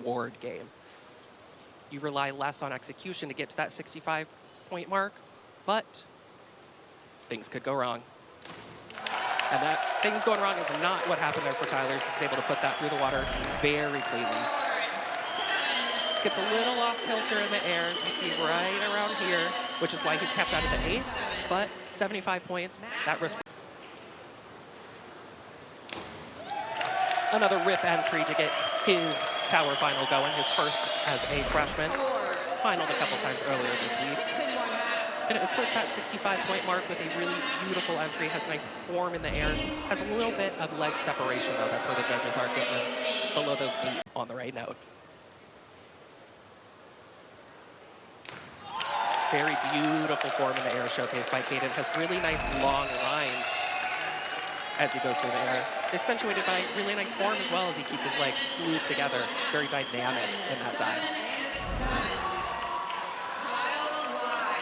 reward game. You rely less on execution to get to that 65-point mark, but things could go wrong. And that things going wrong is not what happened there for Tyler. He's able to put that through the water very cleanly. Gets a little off kilter in the air, as you see right around here, which is why he's kept out of the 8s, but 75 points, that risk. Another rip entry to get his tower final going, his first as a freshman. Finaled a couple times earlier this week. And it puts that 65-point mark with a really beautiful entry, has nice form in the air, has a little bit of leg separation though, that's where the judges are getting him below those 8 on the right note. Very beautiful form in the air showcased by Kaden. Has really nice long lines as he goes through the air. Accentuated by really nice form as well as he keeps his legs glued together. Very dynamic in that dive.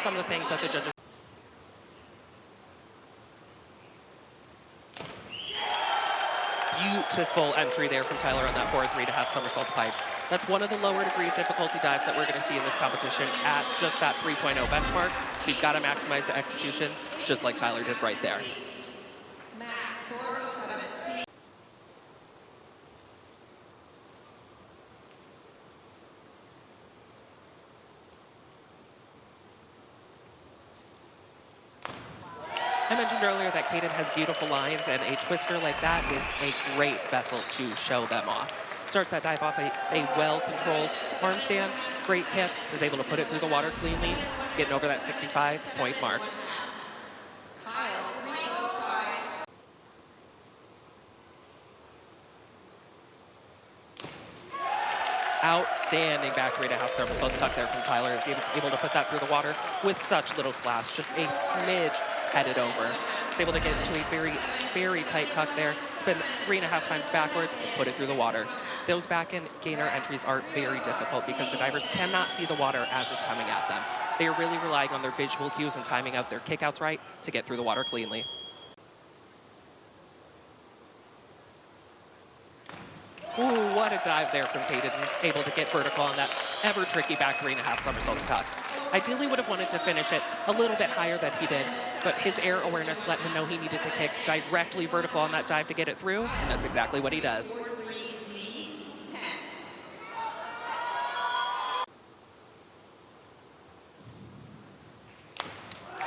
Some of the things that the judges... Beautiful entry there from Tyler on that 4-3 to have somersaults pipe. That's one of the lower degree of difficulty dives that we're going to see in this competition at just that 3.0 benchmark. So you've got to maximize the execution, just like Tyler did right there. I mentioned earlier that Kaden has beautiful lines, and a twister like that is a great vessel to show them off. Starts that dive off a well-controlled arm stand, great hip, is able to put it through the water cleanly, getting over that 65-point mark. Outstanding back 3.5 somersaults tuck there from Tyler. He's able to put that through the water with such little splash, just a smidge headed over. He's able to get into a very, very tight tuck there, spin 3.5 times backwards, and put it through the water. Those back end gainer entries are very difficult because the divers cannot see the water as it's coming at them. They are really relying on their visual cues and timing out their kickouts right to get through the water cleanly. Ooh, what a dive there from Kaden. He's able to get vertical on that ever tricky back 3.5 somersaults tuck. Ideally would have wanted to finish it a little bit higher than he did, but his air awareness let him know he needed to kick directly vertical on that dive to get it through, and that's exactly what he does.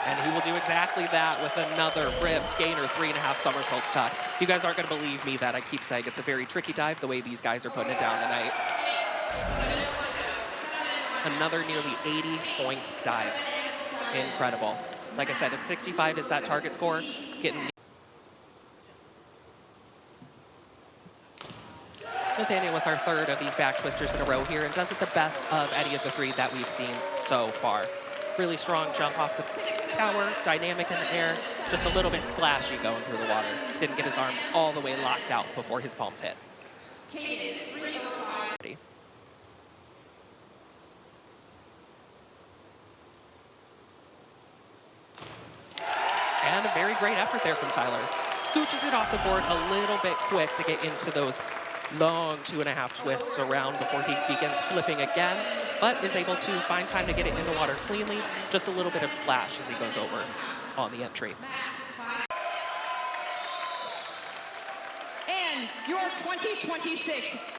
And he will do exactly that with another ripped gainer 3.5 somersaults tuck. You guys aren't going to believe me that I keep saying it's a very tricky dive the way these guys are putting it down tonight. Another nearly 80-point dive. Incredible. Like I said, if 65 is that target score, getting... Nathaniel with our third of these back twisters in a row here, and does it the best of any of the 3 that we've seen so far. Really strong jump off the tower, dynamic in the air, just a little bit splashy going through the water. Didn't get his arms all the way locked out before his palms hit. And a very great effort there from Tyler. Scooches it off the board a little bit quick to get into those long 2.5 twists around before he begins flipping again, but is able to find time to get it in the water cleanly. Just a little bit of splash as he goes over on the entry. And your 2026